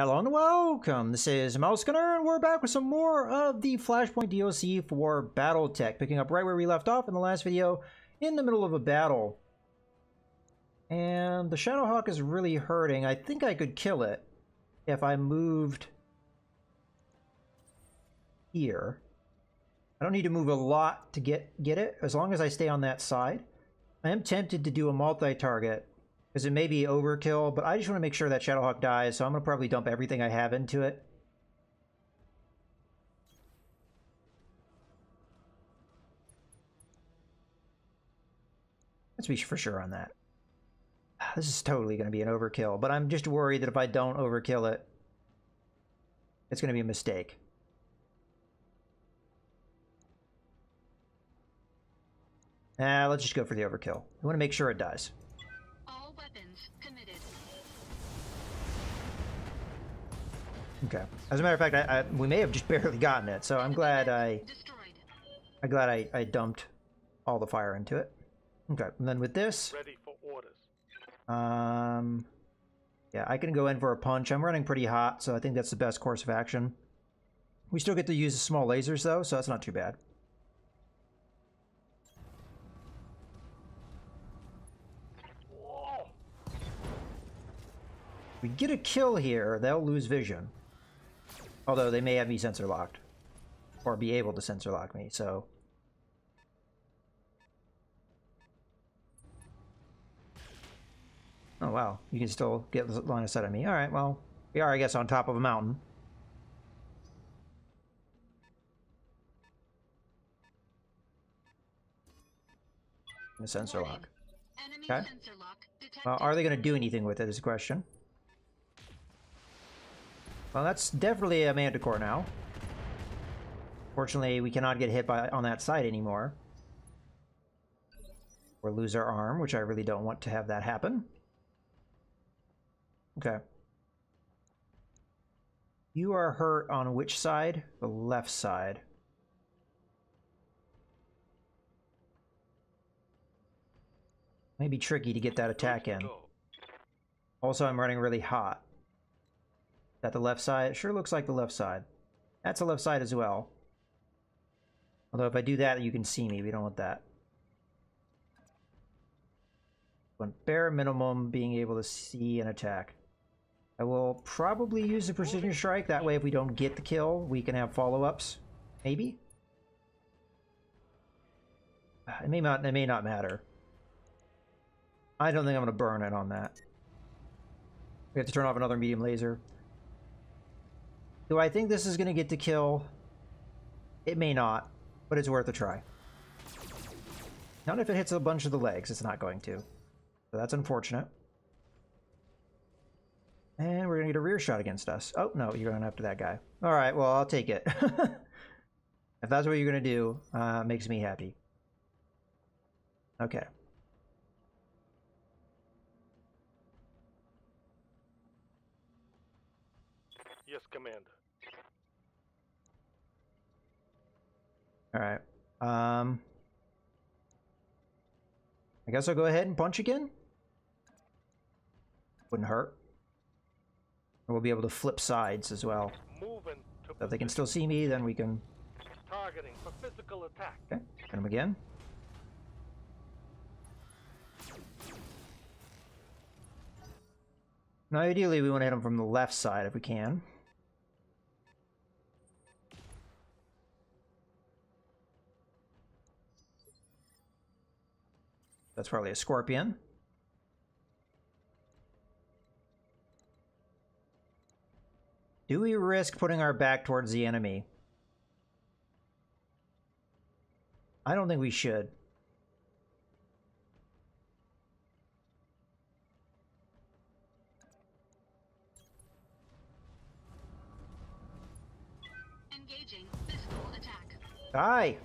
Hello and welcome, this is Mouse Gunner, and we're back with some more of the Flashpoint DLC for BattleTech, picking up right where we left off in the last video, in the middle of a battle. And the Shadowhawk is really hurting. I think I could kill it if I moved here. I don't need to move a lot to get it, as long as I stay on that side. I am tempted to do a multi-target, because it may be overkill, but I just want to make sure that Shadowhawk dies, so I'm going to probably dump everything I have into it. Let's be for sure on that. This is totally going to be an overkill, but I'm just worried that if I don't overkill it, it's going to be a mistake. Let's just go for the overkill. We want to make sure it dies. All weapons committed. Okay. As a matter of fact, we may have just barely gotten it, so I'm glad I dumped all the fire into it. Okay, and then with this, ready for orders. Yeah, I can go in for a punch. I'm running pretty hot, so I think that's the best course of action. We still get to use the small lasers though, so that's not too bad. If we get a kill here, they'll lose vision. Although they may have me sensor locked. Or be able to sensor lock me, so. Oh wow, you can still get the line of sight on me. Alright, well, we are, I guess, on top of a mountain. And a sensor lock. Okay. Are they going to do anything with it is the question. Well, that's definitely a Manticore now. Fortunately, we cannot get hit on that side anymore. Or lose our arm, which I really don't want to have that happen. Okay. You are hurt on which side? The left side. May be tricky to get that attack in. Also, I'm running really hot. Is that the left side? It sure looks like the left side. That's the left side as well. Although if I do that, you can see me. We don't want that. Want bare minimum being able to see an attack. I will probably use the precision strike. That way, if we don't get the kill, we can have follow-ups. Maybe? It may not matter. I don't think I'm going to burn it on that. We have to turn off another medium laser. Do I think this is going to get to kill? It may not, but it's worth a try. Not if it hits a bunch of the legs. It's not going to. So that's unfortunate. And we're going to get a rear shot against us. Oh, no, you're going after that guy. All right, well, I'll take it. If that's what you're going to do, makes me happy. Okay. Yes, Commander. All right. I guess I'll go ahead and punch again. Wouldn't hurt. And we'll be able to flip sides as well. Moving to So if they can still see me, then we can... targeting for physical attack. Okay, hit him again. Now, ideally, we want to hit him from the left side if we can. That's probably a scorpion. Do we risk putting our back towards the enemy? I don't think we should. Engaging physical attack. Die!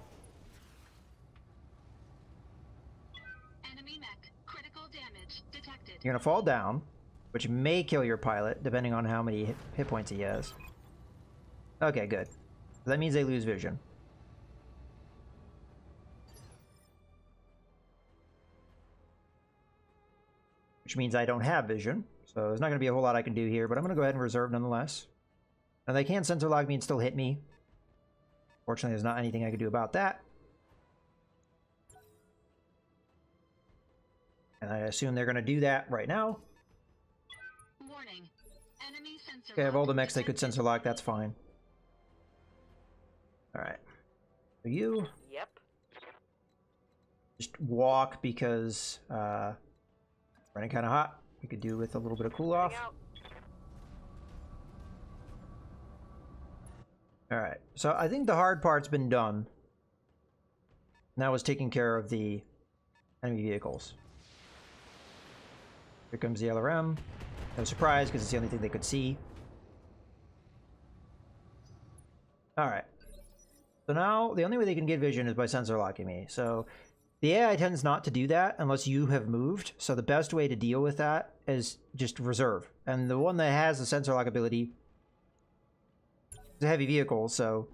Enemy mech. Critical damage detected. You're gonna fall down, which may kill your pilot, depending on how many hit points he has. Okay, good. That means they lose vision. Which means I don't have vision, So there's not going to be a whole lot I can do here, but I'm going to go ahead and reserve nonetheless. And they can sensor lock me and still hit me. Fortunately, there's not anything I can do about that. And I assume they're going to do that right now. Warning. Enemy sensor Okay, I have all the lock mechs they could detected. sensor lock, that's fine. Alright. So you Yep. just walk because running kind of hot. We could do with a little bit of cool off. Heading out. Alright, so I think the hard part's been done. Now is taking care of the enemy vehicles. Here comes the LRM. No surprise, because it's the only thing they could see. Alright. So now, the only way they can get vision is by sensor locking me. So, the AI tends not to do that unless you have moved. So the best way to deal with that is just reserve. And the one that has the sensor lock ability is a heavy vehicle, so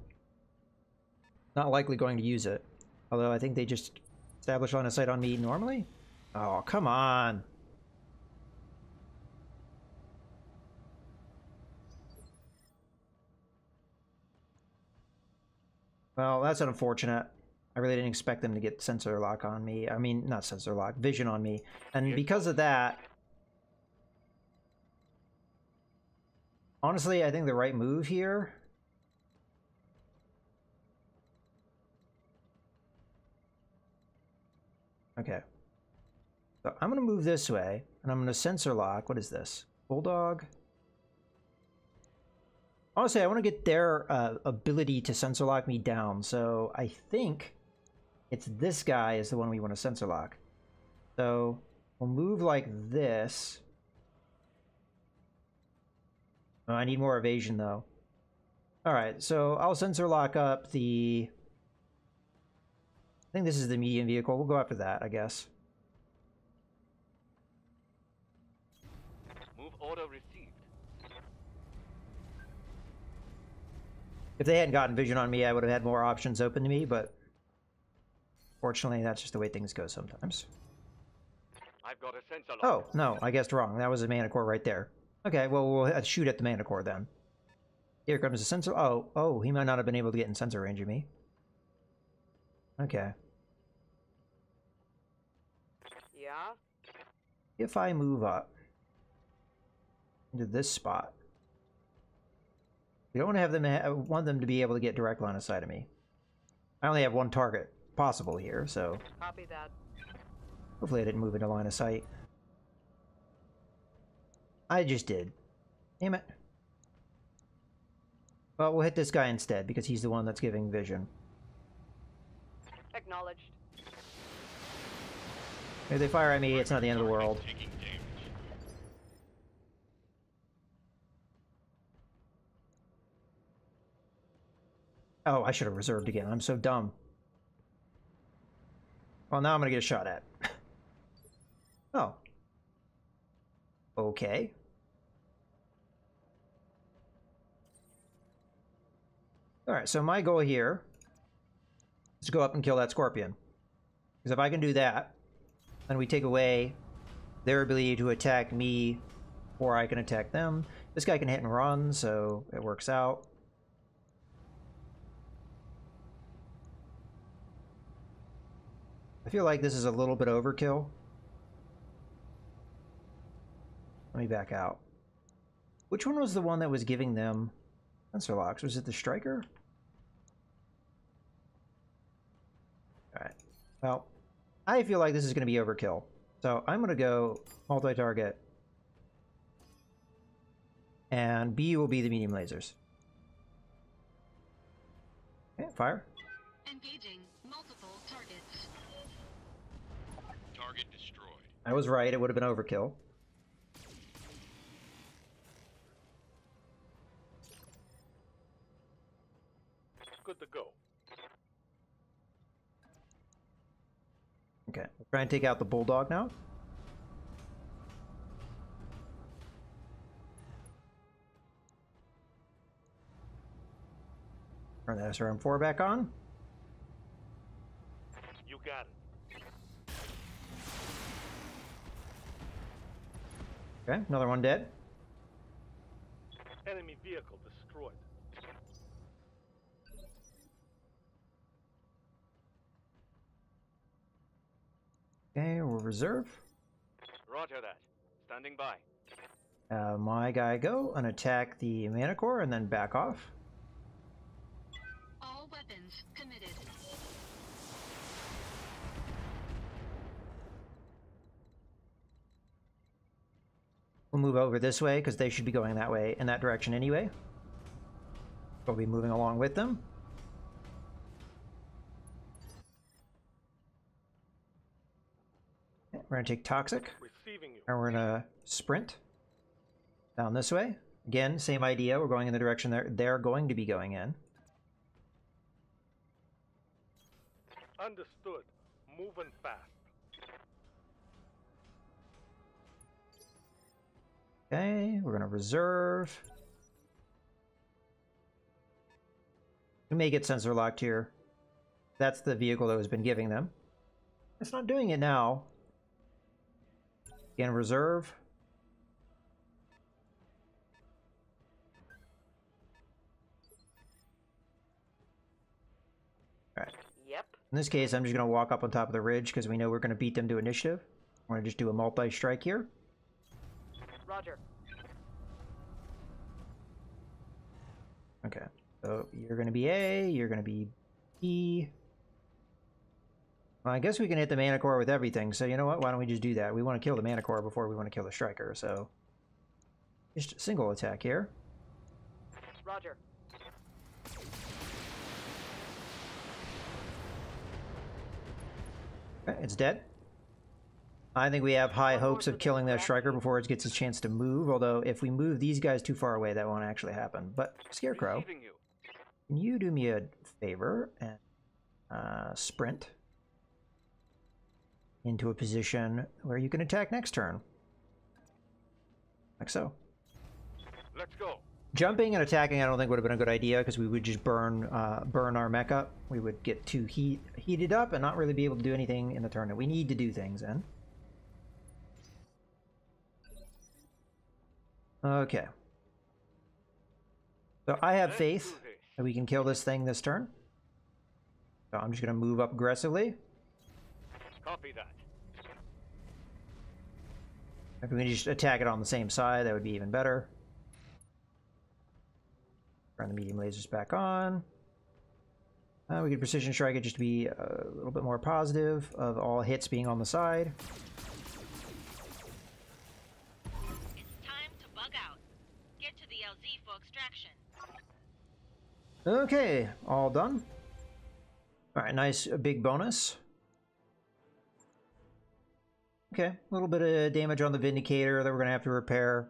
not likely going to use it. Although I think they just establish line of sight on me normally. Oh, come on. Well, that's unfortunate. I really didn't expect them to get sensor lock on me. I mean, not sensor lock, vision on me. And because of that, honestly, I think the right move here okay. So I'm going to move this way, and I'm going to sensor lock. What is this? Bulldog? Honestly, I want to get their ability to sensor lock me down, so I think it's this guy is the one we want to sensor lock. So we'll move like this. Oh, I need more evasion, though. Alright, so I'll sensor lock up the... I think this is the medium vehicle. We'll go after that, I guess. Move order received. If they hadn't gotten vision on me, I would have had more options open to me, but fortunately, that's just the way things go sometimes. I've got a sensor lock. Oh, no, I guessed wrong. That was a mana core right there. Okay, well, we'll shoot at the mana core then. Here comes the sensor. Oh, he might not have been able to get in sensor range of me. Okay. Yeah. If I move up into this spot, we don't want to have them want them to be able to get direct line of sight of me. I only have one target possible here, so Copy that. hopefully I didn't move into line of sight. I just did. Damn it. Well, we'll hit this guy instead, because he's the one that's giving vision. Acknowledged. If they fire at me, it's not the end of the world. Taking damage. Oh, I should have reserved again. I'm so dumb. Well, now I'm gonna get a shot at. Oh. Okay. Alright, so my goal here is to go up and kill that scorpion. Because if I can do that, then we take away their ability to attack me, or I can attack them. This guy can hit and run, so it works out. I feel like this is a little bit overkill. Let me back out. Which one was the one that was giving them sensor locks? Was it the striker? Alright. Well, I feel like this is going to be overkill. So I'm going to go multi-target. And B will be the medium lasers. Okay, fire. Engaging multiple targets. Target destroyed. I was right, it would have been overkill. Good to go. Okay, we'll try and take out the bulldog now. Turn that SRM4 back on. You got it. Okay, another one dead. Enemy vehicle destroyed. Okay, we'll reserve. Roger that. Standing by. My guy go and attack the Manicore and then back off. All weapons committed. We'll move over this way because they should be going that way, in that direction anyway. We'll be moving along with them. Okay, we're going to take Toxic, Receiving you. and we're going to sprint down this way. Again, same idea. We're going in the direction they're going to be going in. Understood. Moving fast. Okay, we're going to reserve. We may get sensor locked here. That's the vehicle that has been giving them. It's not doing it now. Again, reserve. Alright. Yep. In this case, I'm just going to walk up on top of the ridge because we know we're going to beat them to initiative. We're going to just do a multi-strike here. Roger. Okay, so you're going to be A, you're going to be B. Well, I guess we can hit the Manicore with everything, so you know what? Why don't we just do that? We want to kill the Manicore before we want to kill the Striker, so... just a single attack here. Roger. Okay, it's dead. I think we have high hopes of killing that Striker before it gets a chance to move, although if we move these guys too far away, that won't actually happen. But, Scarecrow, Receiving you. can you do me a favor and sprint into a position where you can attack next turn? Like so. Let's go. Jumping and attacking I don't think would have been a good idea because we would just burn our mech up. We would get too heated up and not really be able to do anything in the turn that we need to do things in. Okay. So I have faith that we can kill this thing this turn. So I'm just going to move up aggressively. Copy that. If we can just attack it on the same side, that would be even better. Turn the medium lasers back on. We could precision strike it just to be a little bit more positive of all hits being on the side. It's time to bug out. Get to the LZ for extraction. Okay, all done. All right, nice big bonus. Okay, a little bit of damage on the Vindicator that we're going to have to repair.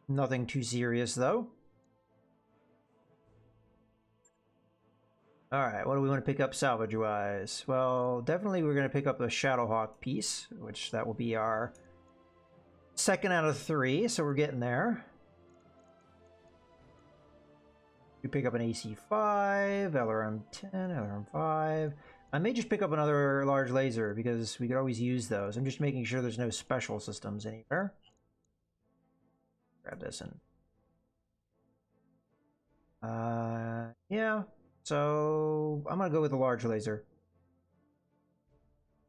Nothing too serious, though. Alright, what do we want to pick up salvage-wise? Well, definitely we're going to pick up the Shadowhawk piece, which that will be our second out of 3, so we're getting there. We pick up an AC-5, LRM-10, LRM-5. I may just pick up another large laser, because we could always use those. I'm just making sure there's no special systems anywhere. Grab this and... yeah. So, I'm going to go with the large laser.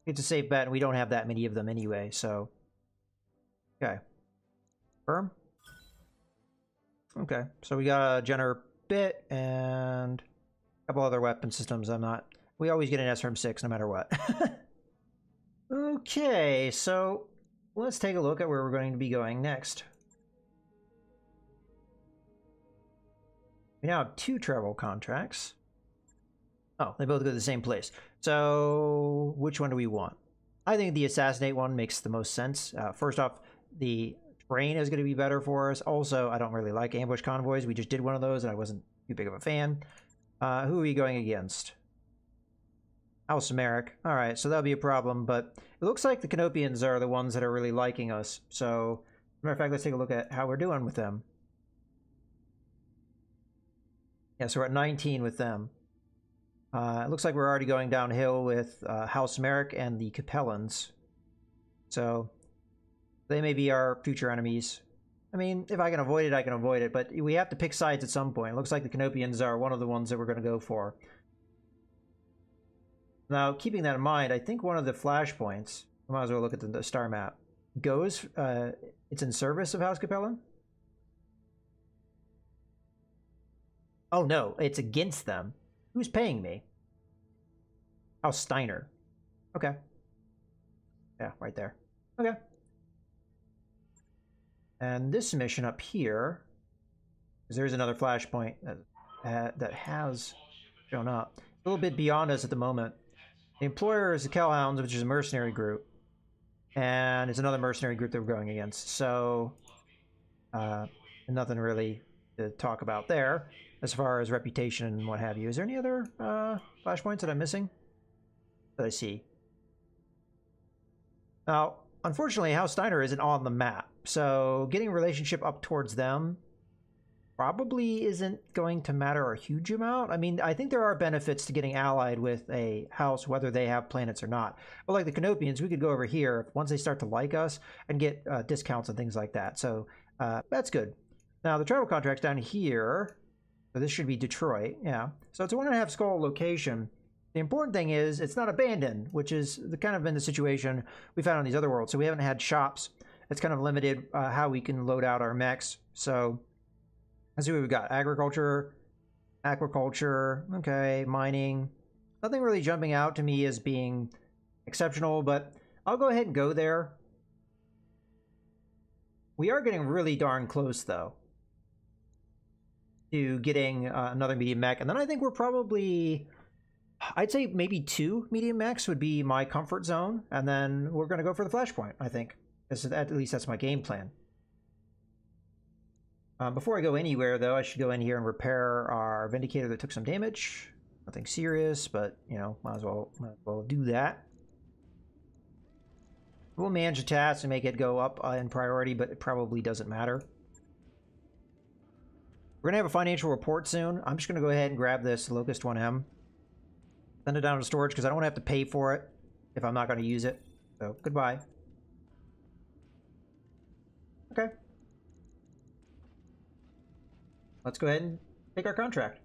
It's a safe bet, and we don't have that many of them anyway, so... Okay. Firm? Okay, so we got a Jenner bit, and a couple other weapon systems. We always get an SRM-6 no matter what. Okay, so let's take a look at where we're going to be going next. We now have 2 travel contracts. Oh, they both go to the same place. So, which one do we want? I think the Assassinate one makes the most sense. First off, the terrain is going to be better for us. Also, I don't really like ambush convoys. We just did one of those, and I wasn't too big of a fan. Who are we going against? House Merrick. Alright, so that'll be a problem, but it looks like the Canopians are the ones that are really liking us. So, as a matter of fact, let's take a look at how we're doing with them. Yeah, so we're at 19 with them. It looks like we're already going downhill with House Merrick and the Capellans. So, they may be our future enemies. I mean, if I can avoid it, I can avoid it, but we have to pick sides at some point. It looks like the Canopians are one of the ones that we're going to go for. Now, keeping that in mind, I think one of the flashpoints, I might as well look at the star map, goes, it's in service of House Capellan? Oh no, it's against them. Who's paying me? House Steiner. Okay. Yeah, right there. Okay. And this mission up here, because there's another flashpoint that has shown up. A little bit beyond us at the moment. The employer is the Kellhounds, which is a mercenary group. And it's another mercenary group that we're going against. So, nothing really to talk about there as far as reputation and what have you. Is there any other flashpoints that I'm missing that I see? Now, unfortunately, House Steiner isn't on the map. So getting a relationship up towards them probably isn't going to matter a huge amount. I mean, I think there are benefits to getting allied with a house, whether they have planets or not. But like the Canopians, we could go over here once they start to like us and get discounts and things like that. So that's good. Now, the travel contract's down here. So this should be Detroit. Yeah. So it's a 1.5 skull location. The important thing is it's not abandoned, which is kind of been the situation we found on these other worlds. So we haven't had shops. It's kind of limited how we can load out our mechs. So let's see what we've got. Agriculture, aquaculture, okay, mining. Nothing really jumping out to me as being exceptional, but I'll go ahead and go there. We are getting really darn close, though, to getting another medium mech. And then I think we're probably, I'd say maybe 2 medium mechs would be my comfort zone. And then we're going to go for the Flashpoint, I think. At least that's my game plan. Before I go anywhere, though, I should go in here and repair our Vindicator that took some damage. Nothing serious, but, you know, might as well do that. We'll manage a task and make it go up in priority, but it probably doesn't matter. We're going to have a financial report soon. I'm just going to go ahead and grab this Locust 1M. Send it down to storage because I don't want to have to pay for it if I'm not going to use it. So, goodbye. Okay. Let's go ahead and take our contract.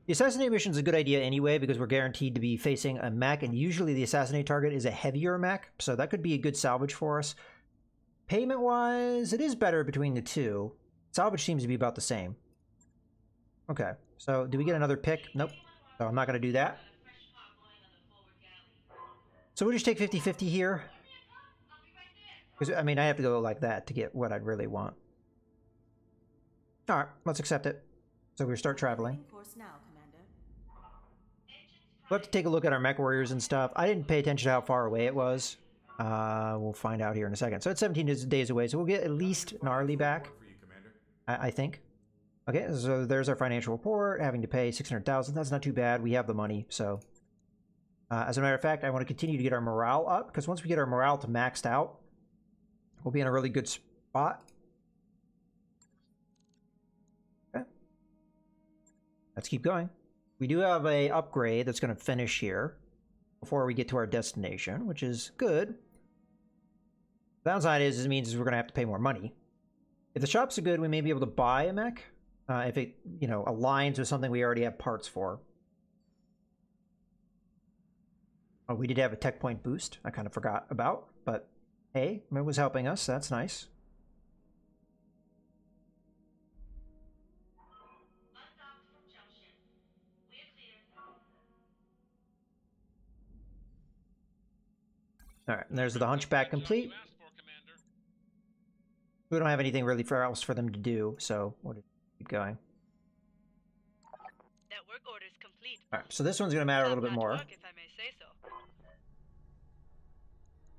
The assassinate mission is a good idea anyway because we're guaranteed to be facing a mech, and usually the assassinate target is a heavier mech, so that could be a good salvage for us. Payment-wise, it is better between the two. Salvage seems to be about the same. Okay, so do we get another pick? Nope. So I'm not going to do that. So we'll just take 50-50 here. Because, I mean, I have to go like that to get what I'd really want. Alright, let's accept it. So we start traveling. We'll have to take a look at our mech warriors and stuff. I didn't pay attention to how far away it was. We'll find out here in a second. So it's 17 days away, so we'll get at least Gnarly back. I think. Okay, so there's our financial report. Having to pay 600,000. That's not too bad. We have the money, so. As a matter of fact, I want to continue to get our morale up, because once we get our morale to maxed out, we'll be in a really good spot. Okay. Let's keep going. We do have a upgrade that's going to finish here before we get to our destination, which is good. The downside is it means we're going to have to pay more money. If the shops are good, we may be able to buy a mech if it, you know, aligns with something we already have parts for. Oh, we did have a tech point boost. I kind of forgot about, but hey, it was helping us. That's nice. All right, and there's the Hunchback complete. We don't have anything really else for them to do, so we'll just keep going. That work order is complete. All right, so this one's going to matter a little bit more. Work, if I may say so.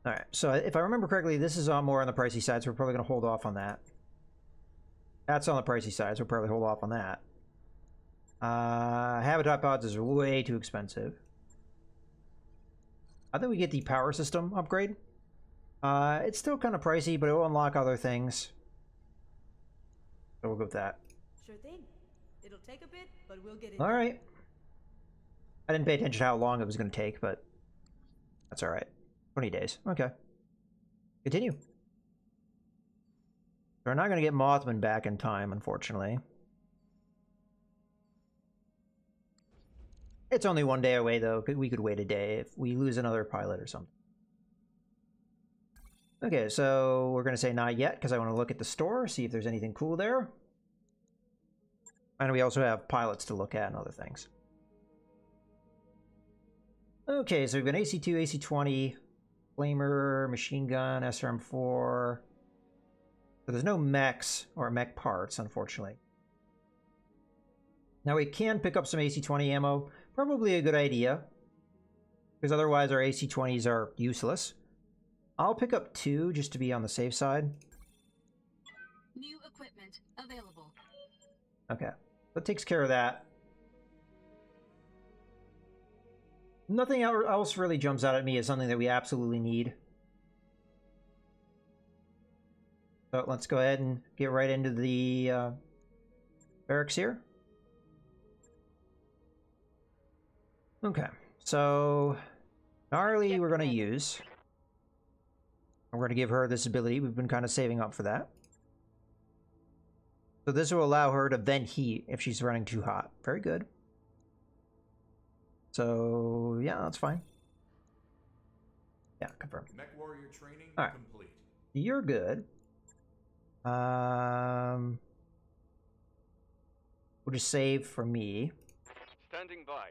All right, so if I remember correctly, this is more on the pricey side, so we're probably going to hold off on that. That's on the pricey side, so we'll probably hold off on that. Habitat pods is way too expensive. I think we get the power system upgrade. It's still kind of pricey, but it will unlock other things. So we'll go with that. Sure thing. It'll take a bit, but we'll get it. All right. I didn't pay attention to how long it was going to take, but that's all right. 20 days. Okay. Continue. We're not going to get Mothman back in time, unfortunately. It's only 1 day away, though. We could wait a day if we lose another pilot or something. Okay, so we're going to say not yet, because I want to look at the store, see if there's anything cool there. And we also have pilots to look at and other things. Okay, so we've got AC-2, AC-20, Flamer, Machine Gun, SRM-4. So there's no mechs or mech parts, unfortunately. Now we can pick up some AC-20 ammo. Probably a good idea, because otherwise our AC-20s are useless. I'll pick up 2 just to be on the safe side. New equipment available. Okay, that takes care of that. Nothing else really jumps out at me as something that we absolutely need. So let's go ahead and get right into the barracks here. Okay, so Gnarly we're going to use. We're going to give her this ability. We've been kind of saving up for that. So this will allow her to vent heat if she's running too hot. Very good. So yeah, that's fine. Yeah, confirm. Mech warrior training All right. complete. You're good. We'll just save for me. Standing by.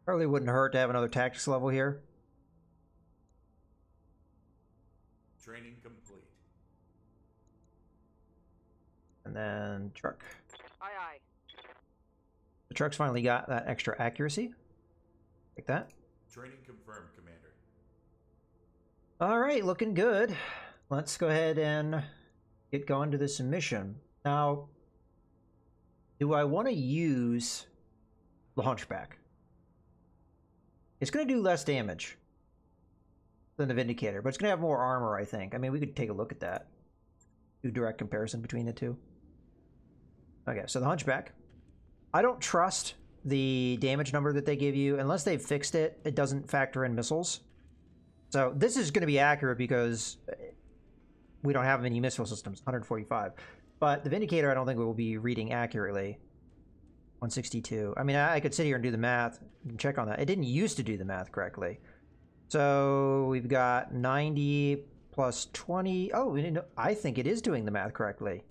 Probably wouldn't hurt to have another tactics level here. Training complete. And then truck. Aye, aye. The truck's finally got that extra accuracy. Like that. Training confirmed, Commander. All right, looking good. Let's go ahead and get going to this mission. Now, do I want to use the Hunchback? It's going to do less damage than the Vindicator, but it's going to have more armor, I think. I mean, we could take a look at that. Do direct comparison between the two. Okay, so the Hunchback. I don't trust the damage number that they give you. Unless they've fixed it, it doesn't factor in missiles. So this is going to be accurate because we don't have many missile systems, 145. But the Vindicator, I don't think will be reading accurately. 162. I mean, I could sit here and do the math and check on that. It didn't used to do the math correctly. So we've got 90 plus 20. Oh, I think it is doing the math correctly.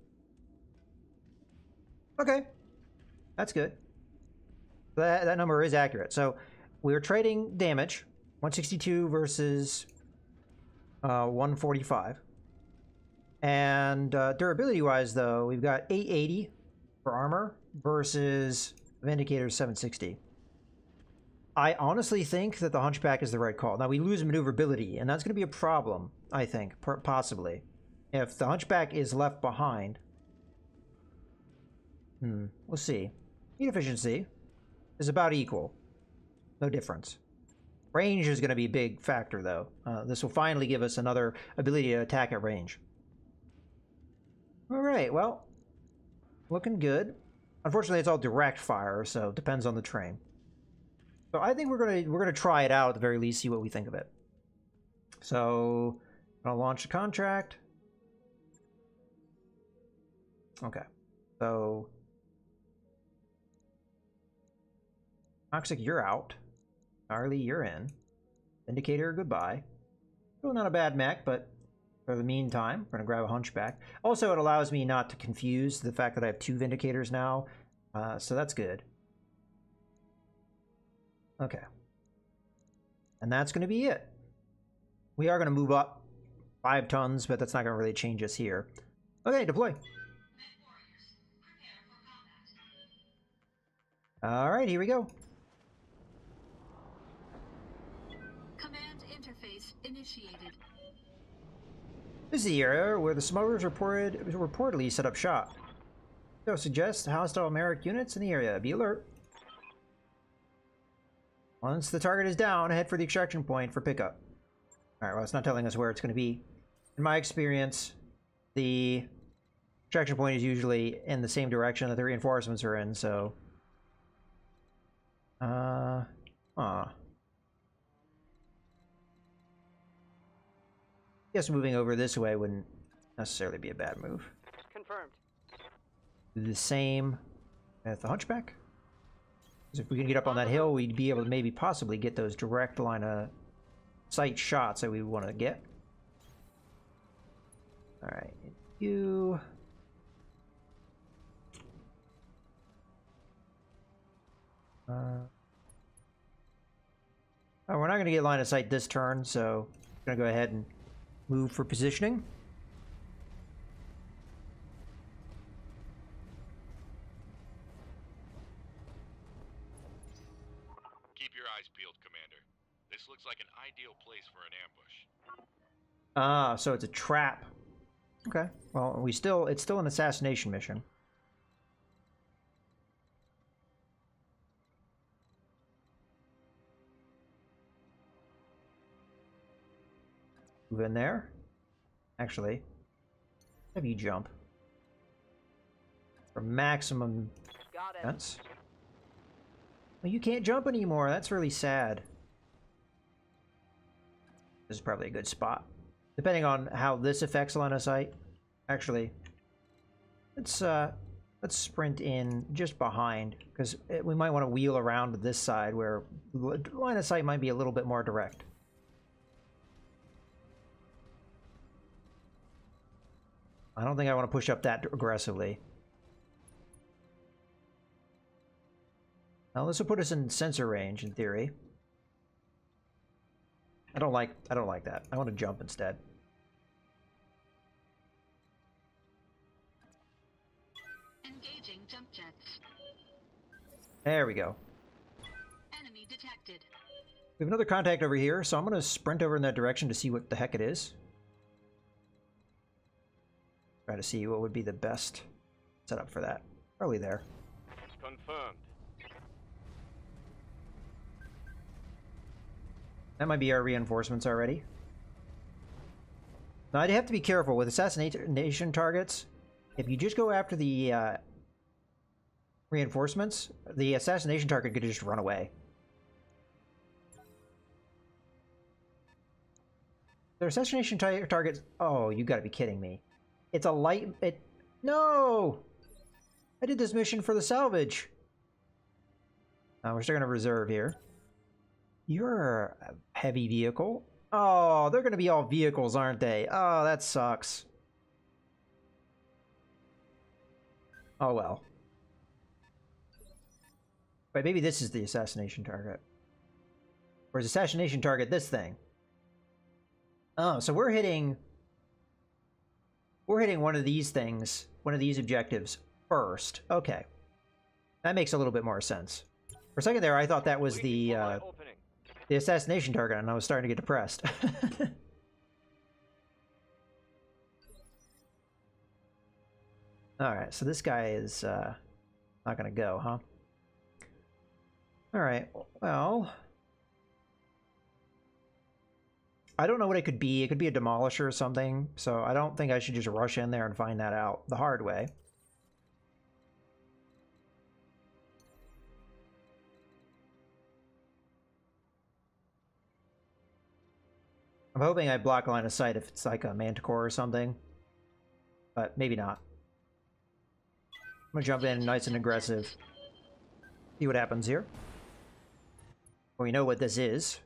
Okay. That's good. That number is accurate. So we were trading damage. 162 versus 145. And durability-wise, though, we've got 880 for armor versus Vindicator's 760. I honestly think that the Hunchback is the right call. Now, we lose maneuverability, and that's going to be a problem, I think, possibly. If the Hunchback is left behind... we'll see. Heat efficiency is about equal. No difference. Range is going to be a big factor, though. This will finally give us another ability to attack at range. All right, well, looking good. Unfortunately, it's all direct fire, so it depends on the train. So I think we're gonna try it out at the very least, see what we think of it. So I'm gonna launch the contract. Okay, so Toxic, you're out. Gnarly, you're in. Indicator, goodbye. Still not a bad mech, but for the meantime, we're going to grab a Hunchback. Also, it allows me not to confuse the fact that I have 2 Vindicators now, so that's good. Okay. And that's going to be it. We are going to move up 5 tons, but that's not going to really change us here. Okay, deploy. All right, here we go. Command interface initiated. This is the area where the smugglers reportedly set up shop. So suggest hostile American units in the area. Be alert. Once the target is down, head for the extraction point for pickup. Alright, well, it's not telling us where it's going to be. In my experience, the extraction point is usually in the same direction that the reinforcements are in, so... Guess moving over this way wouldn't necessarily be a bad move. Confirmed. Do the same at the Hunchback. Because if we can get up on that hill, we'd be able to maybe possibly get those direct line of sight shots that we want to get. Alright, you... oh, we're not going to get line of sight this turn, so I'm going to go ahead and move for positioning. Keep your eyes peeled, Commander. This looks like an ideal place for an ambush. Ah, so it's a trap. Okay. Well, it's still an assassination mission. Move in there. Actually, have you jump for maximum Got it. defense. Well, you can't jump anymore. That's really sad. This is probably a good spot, depending on how this affects line of sight. Actually, let's sprint in just behind, because we might want to wheel around to this side where line of sight might be a little bit more direct. I don't think I want to push up that aggressively. Now this will put us in sensor range in theory. I don't like that. I want to jump instead. Engaging jump jets. There we go. Enemy detected. We have another contact over here, so I'm going to sprint over in that direction to see what the heck it is. Try to see what would be the best setup for that. Probably there. Confirmed. That might be our reinforcements already. Now, I'd have to be careful with assassination targets. If you just go after the reinforcements, the assassination target could just run away. The assassination targets... Oh, you gotta be kidding me. It's a light... No! I did this mission for the salvage. We're still gonna reserve here. You're a heavy vehicle. Oh, they're gonna be all vehicles, aren't they? Oh, that sucks. Oh well. Wait, maybe this is the assassination target. Or is assassination target this thing? Oh, so we're hitting one of these things, one of these objectives first. Okay. That makes a little bit more sense. For a second there, I thought that was the assassination target, and I was starting to get depressed. Alright, so this guy is not gonna go, huh? Alright, well... I don't know what it could be. It could be a demolisher or something, so I don't think I should just rush in there and find that out the hard way. I'm hoping I block line of sight if it's like a manticore or something, but maybe not. I'm gonna jump in nice and aggressive. See what happens here. Well, we know what this is.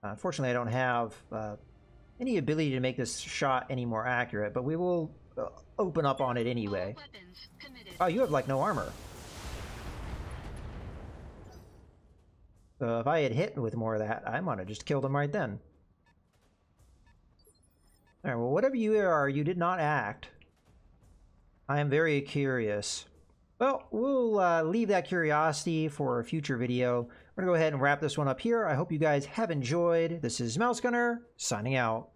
Unfortunately, I don't have any ability to make this shot any more accurate, but we will open up on it anyway. Oh, you have like no armor. So if I had hit with more of that, I might have just killed him right then. Alright, well, whatever you are, you did not act. I am very curious. Well, we'll leave that curiosity for a future video. We're going to go ahead and wrap this one up here. I hope you guys have enjoyed. This is Mouse Gunner, signing out.